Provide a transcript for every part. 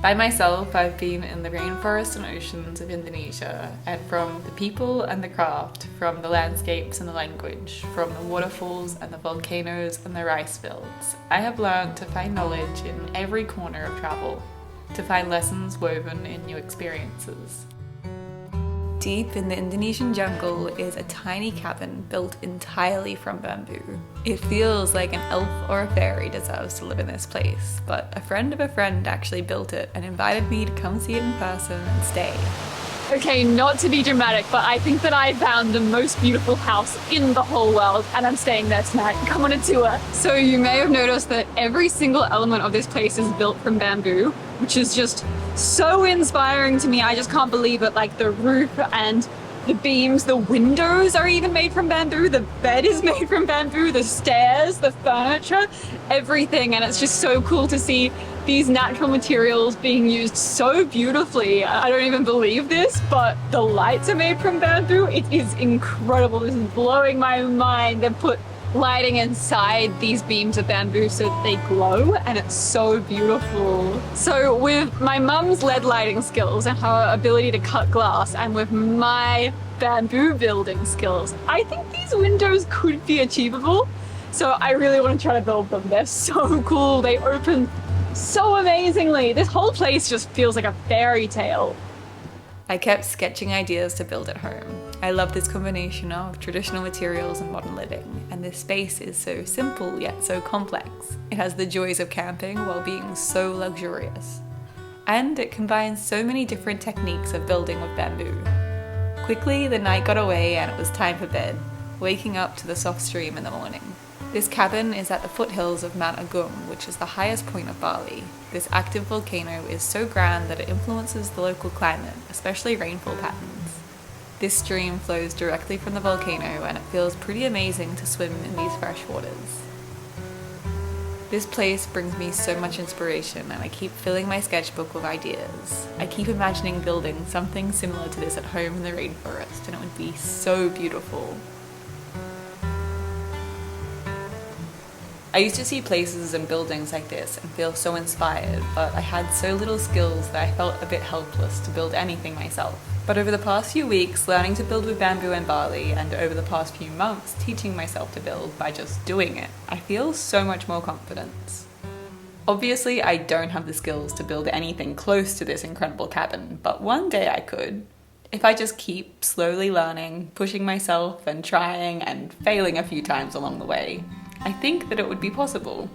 By myself, I've been in the rainforests and oceans of Indonesia, and from the people and the craft, from the landscapes and the language, from the waterfalls and the volcanoes and the rice fields, I have learned to find knowledge in every corner of travel, to find lessons woven in new experiences. Deep in the Indonesian jungle is a tiny cabin built entirely from bamboo. It feels like an elf or a fairy deserves to live in this place, but a friend of a friend actually built it and invited me to come see it in person and stay. Okay, not to be dramatic, but I think that I found the most beautiful house in the whole world, and I'm staying there tonight. Come on a tour. So you may have noticed that every single element of this place is built from bamboo, which is just so inspiring to me. I just can't believe it. Like the roof and the beams, the windows are even made from bamboo, the bed is made from bamboo, the stairs, the furniture, everything. And it's just so cool to see these natural materials being used so beautifully. I don't even believe this, but the lights are made from bamboo. It is incredible. This is blowing my mind. They've put lighting inside these beams of bamboo so that they glow, and it's so beautiful. So with my mum's LED lighting skills and her ability to cut glass, and with my bamboo building skills, I think these windows could be achievable. So I really want to try to build them. They're so cool. They open so amazingly. This whole place just feels like a fairy tale. I kept sketching ideas to build at home. I love this combination of traditional materials and modern living, and this space is so simple yet so complex. It has the joys of camping while being so luxurious. And it combines so many different techniques of building with bamboo. Quickly, the night got away and it was time for bed, waking up to the soft stream in the morning. This cabin is at the foothills of Mount Agung, which is the highest point of Bali. This active volcano is so grand that it influences the local climate, especially rainfall patterns. This stream flows directly from the volcano, and it feels pretty amazing to swim in these fresh waters. This place brings me so much inspiration, and I keep filling my sketchbook with ideas. I keep imagining building something similar to this at home in the rainforest, and it would be so beautiful. I used to see places and buildings like this and feel so inspired, but I had so little skills that I felt a bit helpless to build anything myself. But over the past few weeks, learning to build with bamboo in Bali, and over the past few months, teaching myself to build by just doing it, I feel so much more confidence. Obviously, I don't have the skills to build anything close to this incredible cabin, but one day I could. If I just keep slowly learning, pushing myself and trying and failing a few times along the way, I think that it would be possible.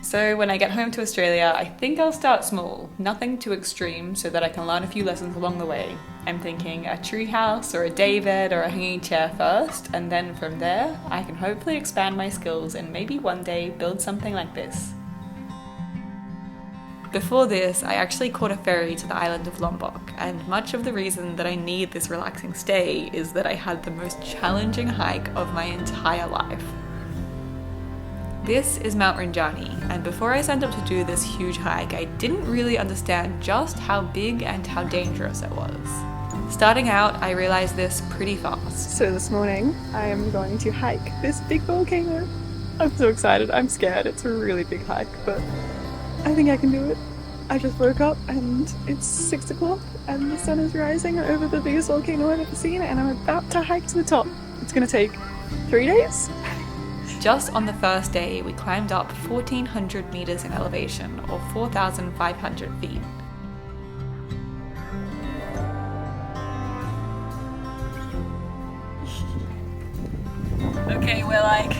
So when I get home to Australia, I think I'll start small, nothing too extreme, so that I can learn a few lessons along the way. I'm thinking a treehouse or a day bed or a hanging chair first, and then from there, I can hopefully expand my skills and maybe one day build something like this. Before this, I actually caught a ferry to the island of Lombok, and much of the reason that I need this relaxing stay is that I had the most challenging hike of my entire life. This is Mount Rinjani, and before I signed up to do this huge hike, I didn't really understand just how big and how dangerous it was. Starting out, I realized this pretty fast. So this morning, I am going to hike this big volcano. I'm so excited. I'm scared. It's a really big hike, but I think I can do it. I just woke up and it's 6 o'clock and the sun is rising over the biggest volcano I've ever seen, and I'm about to hike to the top. It's gonna take 3 days. Just on the first day, we climbed up 1,400 meters in elevation, or 4,500 feet. Okay, we're like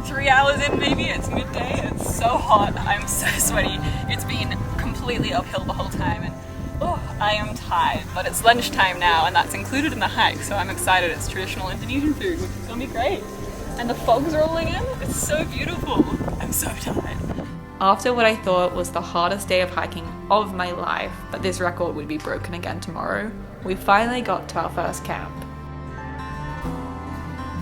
3 hours in maybe, it's midday, it's so hot, I'm so sweaty. It's been completely uphill the whole time, and I am tired, but it's lunchtime now, and that's included in the hike, so I'm excited. It's traditional Indonesian food, which is gonna be great. And the fog's rolling in. It's so beautiful. I'm so tired. After what I thought was the hardest day of hiking of my life, but this record would be broken again tomorrow, we finally got to our first camp.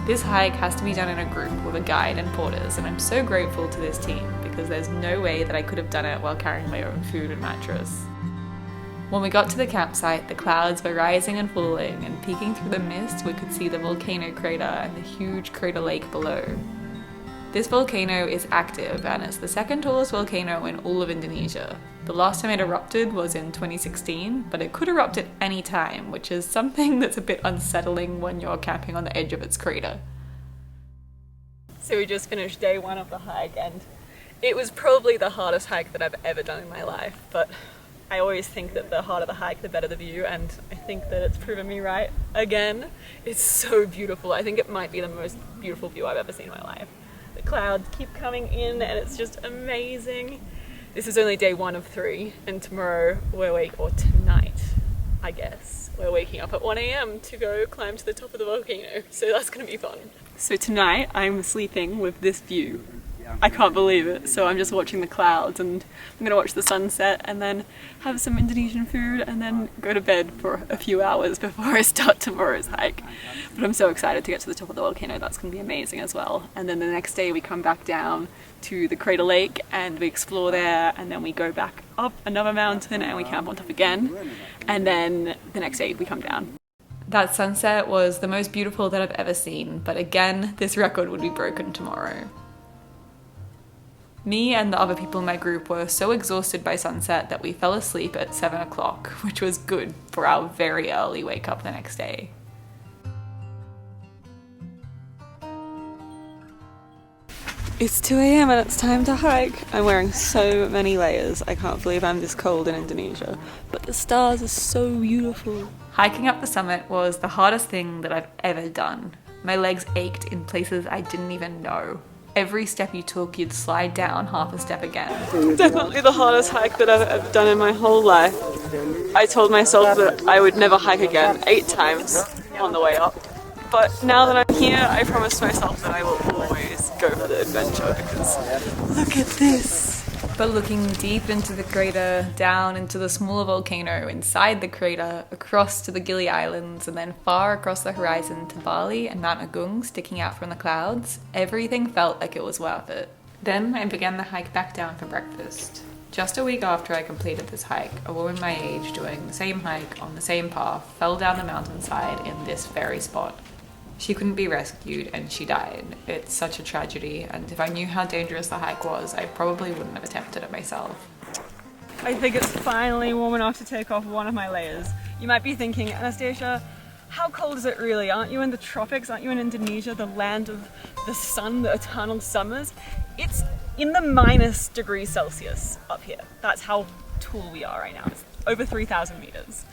This hike has to be done in a group with a guide and porters, and I'm so grateful to this team because there's no way that I could have done it while carrying my own food and mattress. When we got to the campsite, the clouds were rising and falling, and peeking through the mist, we could see the volcano crater and the huge crater lake below. This volcano is active, and it's the second tallest volcano in all of Indonesia. The last time it erupted was in 2016, but it could erupt at any time, which is something that's a bit unsettling when you're camping on the edge of its crater. So we just finished day 1 of the hike, and it was probably the hardest hike that I've ever done in my life, but I always think that the harder the hike, the better the view, and I think that it's proven me right again. It's so beautiful. I think it might be the most beautiful view I've ever seen in my life. The clouds keep coming in and it's just amazing. This is only day 1 of 3, and tomorrow or tonight, I guess, we're waking up at 1 a.m. to go climb to the top of the volcano, so that's gonna be fun. So tonight I'm sleeping with this view. I can't believe it. So I'm just watching the clouds, and I'm gonna watch the sunset and then have some Indonesian food and then go to bed for a few hours before I start tomorrow's hike. But I'm so excited to get to the top of the volcano. That's gonna be amazing as well. And then the next day we come back down to the crater lake and we explore there, and then we go back up another mountain and we camp on top again. And then the next day we come down. That sunset was the most beautiful that I've ever seen, but again, this record would be broken tomorrow. Me and the other people in my group were so exhausted by sunset that we fell asleep at 7 o'clock, which was good for our very early wake up the next day. It's 2 a.m. and it's time to hike. I'm wearing so many layers. I can't believe I'm this cold in Indonesia, but the stars are so beautiful. Hiking up the summit was the hardest thing that I've ever done. My legs ached in places I didn't even know. Every step you took, you'd slide down half a step again. Definitely the hardest hike that I've ever done in my whole life. I told myself that I would never hike again 8 times on the way up. But now that I'm here, I promised myself that I will always go for the adventure, because look at this. But looking deep into the crater, down into the smaller volcano, inside the crater, across to the Gili Islands, and then far across the horizon to Bali and Mount Agung sticking out from the clouds, everything felt like it was worth it. Then I began the hike back down for breakfast. Just a week after I completed this hike, a woman my age doing the same hike on the same path fell down the mountainside in this very spot. She couldn't be rescued and she died. It's such a tragedy, and if I knew how dangerous the hike was, I probably wouldn't have attempted it myself. I think it's finally warm enough to take off one of my layers. You might be thinking, Anastasia, how cold is it really? Aren't you in the tropics? Aren't you in Indonesia, the land of the sun, the eternal summers? It's in the -degrees Celsius up here. That's how tall we are right now. It's over 3,000 meters.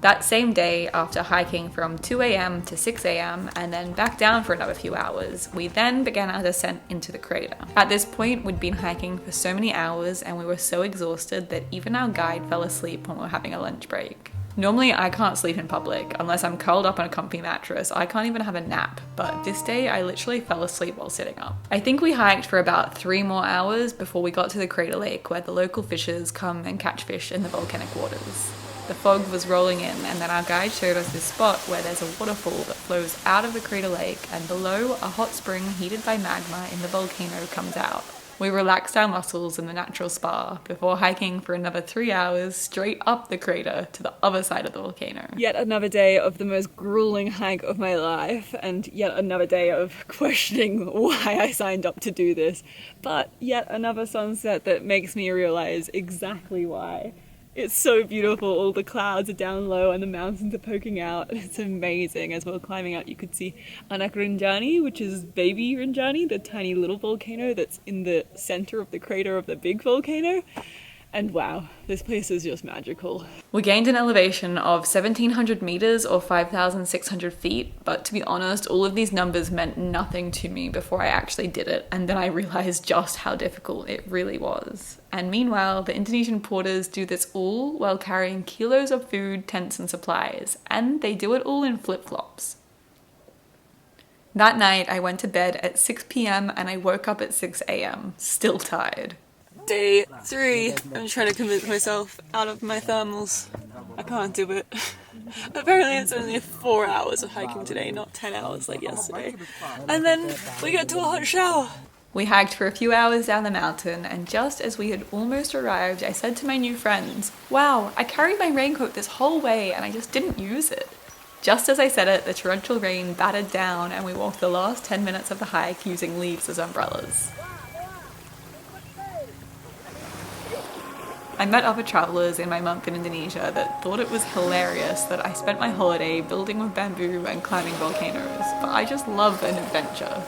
That same day, after hiking from 2 a.m. to 6 a.m. and then back down for another few hours, we then began our descent into the crater. At this point, we'd been hiking for so many hours and we were so exhausted that even our guide fell asleep when we were having a lunch break. Normally, I can't sleep in public unless I'm curled up on a comfy mattress. I can't even have a nap, but this day I literally fell asleep while sitting up. I think we hiked for about 3 more hours before we got to the crater lake where the local fishers come and catch fish in the volcanic waters. The fog was rolling in, and then our guide showed us this spot where there's a waterfall that flows out of the crater lake, and below a hot spring heated by magma in the volcano comes out. We relaxed our muscles in the natural spa before hiking for another 3 hours straight up the crater to the other side of the volcano. Yet another day of the most grueling hike of my life, and yet another day of questioning why I signed up to do this, but yet another sunset that makes me realize exactly why. It's so beautiful, all the clouds are down low and the mountains are poking out. It's amazing. As we were climbing up, you could see Rinjani, which is baby Rinjani, the tiny little volcano that's in the center of the crater of the big volcano. And wow, this place is just magical. We gained an elevation of 1,700 meters or 5,600 feet, but to be honest, all of these numbers meant nothing to me before I actually did it, and then I realized just how difficult it really was. And meanwhile, the Indonesian porters do this all while carrying kilos of food, tents, and supplies, and they do it all in flip-flops. That night, I went to bed at 6 p.m. and I woke up at 6 a.m., still tired. Day 3, I'm trying to convince myself out of my thermals. I can't do it. Apparently it's only 4 hours of hiking today, not 10 hours like yesterday. And then we get to a hot shower. We hiked for a few hours down the mountain, and just as we had almost arrived, I said to my new friends, "Wow, I carried my raincoat this whole way and I just didn't use it." Just as I said it, the torrential rain battered down and we walked the last 10 minutes of the hike using leaves as umbrellas. I met other travellers in my month in Indonesia that thought it was hilarious that I spent my holiday building with bamboo and climbing volcanoes, but I just love an adventure.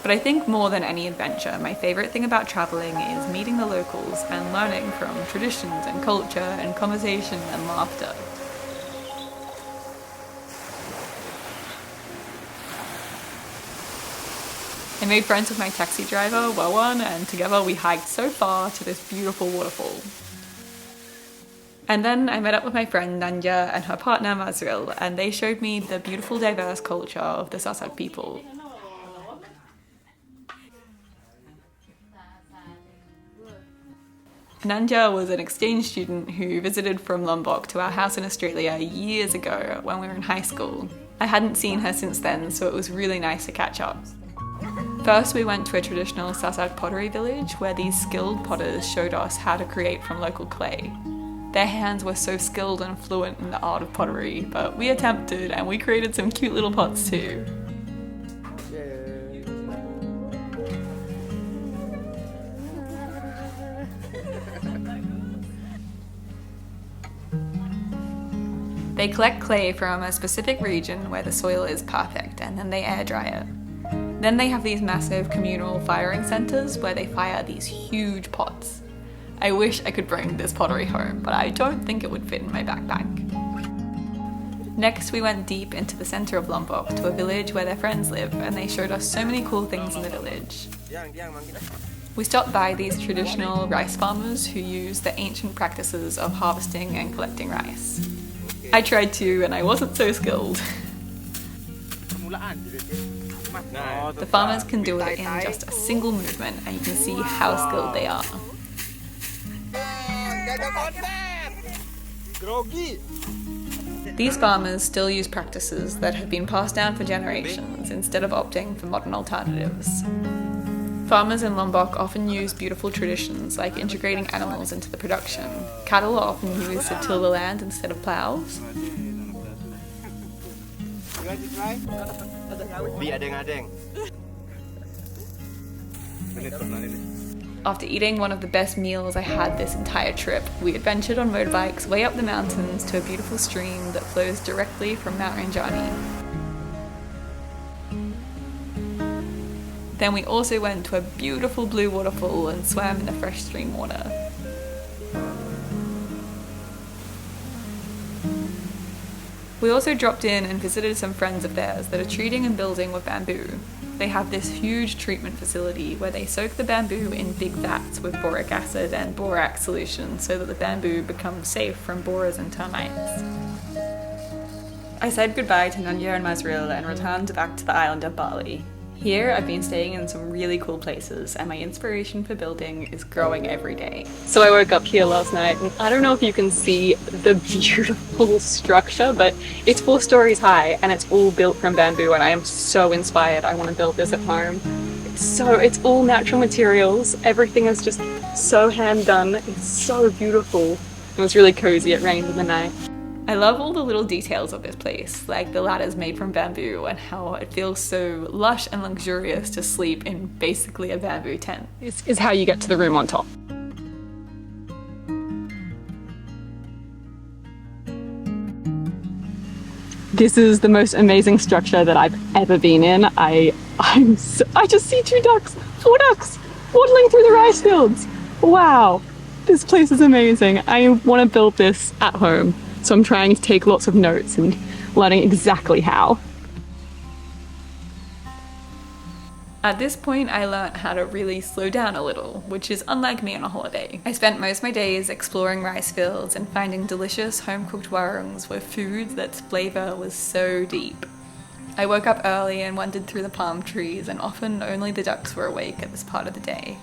But I think more than any adventure, my favourite thing about travelling is meeting the locals and learning from traditions and culture and conversation and laughter. I made friends with my taxi driver, Wawan, and together we hiked so far to this beautiful waterfall. And then I met up with my friend Nanja and her partner Mazril, and they showed me the beautiful diverse culture of the Sasak people. Nanja was an exchange student who visited from Lombok to our house in Australia years ago when we were in high school. I hadn't seen her since then, so it was really nice to catch up. First, we went to a traditional Sasak pottery village where these skilled potters showed us how to create from local clay. Their hands were so skilled and fluent in the art of pottery, but we attempted and we created some cute little pots too. They collect clay from a specific region where the soil is perfect and then they air dry it. Then they have these massive communal firing centres where they fire these huge pots. I wish I could bring this pottery home, but I don't think it would fit in my backpack. Next, we went deep into the centre of Lombok to a village where their friends live, and they showed us so many cool things in the village. We stopped by these traditional rice farmers who use the ancient practices of harvesting and collecting rice. I tried to, and I wasn't so skilled. The farmers can do it in just a single movement, and you can see how skilled they are. These farmers still use practices that have been passed down for generations instead of opting for modern alternatives. Farmers in Lombok often use beautiful traditions like integrating animals into the production. Cattle are often used to till the land instead of plows. After eating one of the best meals I had this entire trip, we adventured on motorbikes way up the mountains to a beautiful stream that flows directly from Mount Rinjani. Then we also went to a beautiful blue waterfall and swam in the fresh stream water. We also dropped in and visited some friends of theirs that are treating and building with bamboo. They have this huge treatment facility where they soak the bamboo in big vats with boric acid and borax solution so that the bamboo becomes safe from borers and termites. I said goodbye to Nanya and Mazril and returned back to the island of Bali. Here, I've been staying in some really cool places, and my inspiration for building is growing every day. So I woke up here last night, and I don't know if you can see the beautiful structure, but it's 4 stories high, and it's all built from bamboo, and I am so inspired. I want to build this at home. It's all natural materials. Everything is just so hand done. It's so beautiful. It was really cozy. It rained in the night. I love all the little details of this place, like the ladders made from bamboo and how it feels so lush and luxurious to sleep in basically a bamboo tent. This is how you get to the room on top. This is the most amazing structure that I've ever been in. I just see 4 ducks, waddling through the rice fields. Wow, this place is amazing. I want to build this at home. So I'm trying to take lots of notes and learning exactly how. At this point, I learnt how to really slow down a little, which is unlike me on a holiday. I spent most of my days exploring rice fields and finding delicious home-cooked warungs with food that's flavour was so deep. I woke up early and wandered through the palm trees, and often only the ducks were awake at this part of the day.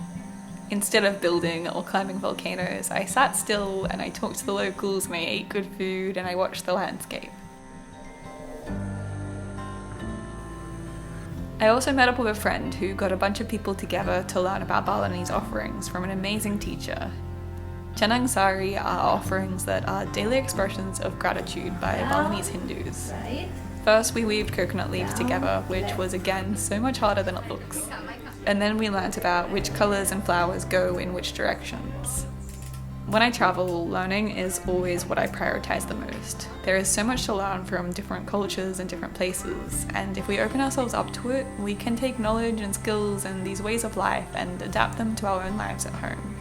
Instead of building or climbing volcanoes, I sat still and I talked to the locals and I ate good food and I watched the landscape. I also met up with a friend who got a bunch of people together to learn about Balinese offerings from an amazing teacher. Chanang Sari are offerings that are daily expressions of gratitude by Balinese Hindus. First, we weaved coconut leaves together, which was again so much harder than it looks. And then we learnt about which colours and flowers go in which directions. When I travel, learning is always what I prioritize the most. There is so much to learn from different cultures and different places, and if we open ourselves up to it, we can take knowledge and skills and these ways of life and adapt them to our own lives at home.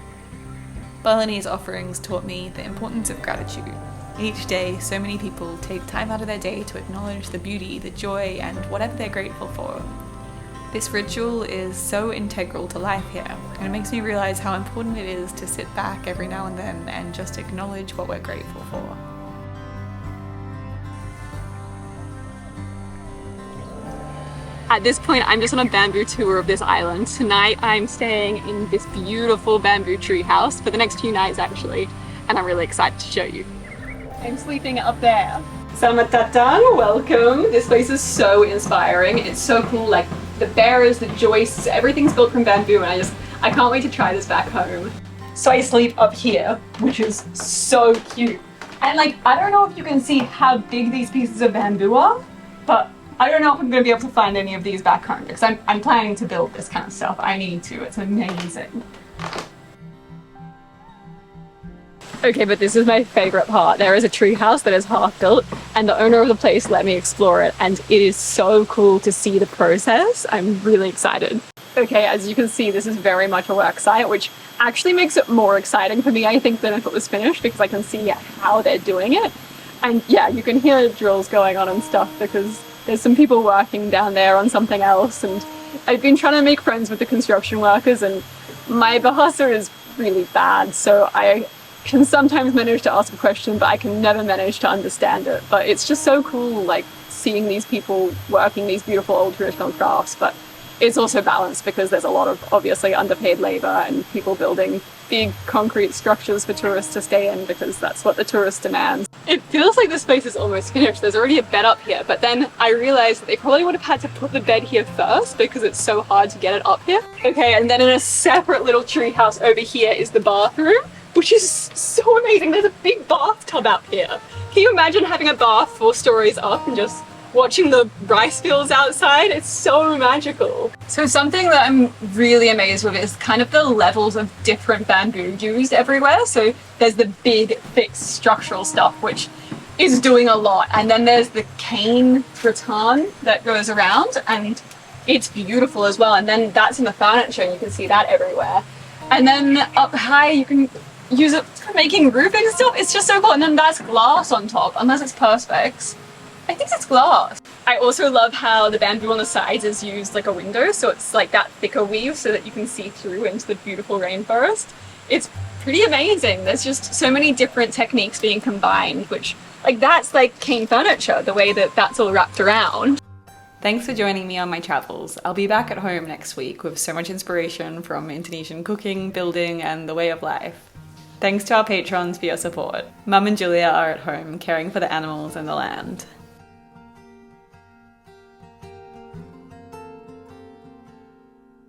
Balinese offerings taught me the importance of gratitude. Each day, so many people take time out of their day to acknowledge the beauty, the joy, and whatever they're grateful for. This ritual is so integral to life here, and it makes me realize how important it is to sit back every now and then and just acknowledge what we're grateful for. At this point, I'm just on a bamboo tour of this island. Tonight, I'm staying in this beautiful bamboo tree house for the next few nights actually, and I'm really excited to show you. I'm sleeping up there. Selamat datang, welcome. This place is so inspiring. It's so cool, like the bearers, the joists, everything's built from bamboo, and I can't wait to try this back home. So I sleep up here, which is so cute. And like, I don't know if you can see how big these pieces of bamboo are, but I don't know if I'm going to be able to find any of these back home because I'm planning to build this kind of stuff. I need to, it's amazing. Okay, but this is my favorite part. There is a tree house that is half built, and the owner of the place let me explore it, and it is so cool to see the process. I'm really excited. Okay, as you can see, this is very much a work site, which actually makes it more exciting for me, I think, than if it was finished, because I can see how they're doing it. And yeah, you can hear drills going on and stuff because there's some people working down there on something else, and I've been trying to make friends with the construction workers, and my Bahasa is really bad, so I can sometimes manage to ask a question, but I can never manage to understand it. But it's just so cool, like seeing these people working these beautiful old traditional crafts, but it's also balanced because there's a lot of obviously underpaid labor and people building big concrete structures for tourists to stay in because that's what the tourist demands. It feels like this place is almost finished. There's already a bed up here, but then I realized that they probably would have had to put the bed here first because it's so hard to get it up here. Okay, and then in a separate little tree house over here is the bathroom, which is so amazing. There's a big bathtub out here. Can you imagine having a bath 4 stories up and just watching the rice fields outside? It's so magical. So something that I'm really amazed with is kind of the levels of different bamboo used everywhere. So there's the big, thick structural stuff, which is doing a lot. And then there's the cane rattan that goes around, and it's beautiful as well. And then that's in the furniture, and you can see that everywhere. And then up high, you can use it for making roofing stuff. It's just so cool. And then that's glass on top, unless it's perspex. I think it's glass. I also love how the bamboo on the sides is used like a window, so it's like that thicker weave so that you can see through into the beautiful rainforest. It's pretty amazing. There's just so many different techniques being combined, which like that's like cane furniture, the way that that's all wrapped around. Thanks for joining me on my travels. I'll be back at home next week with so much inspiration from Indonesian cooking, building, and the way of life. Thanks to our patrons for your support. Mum and Julia are at home caring for the animals and the land.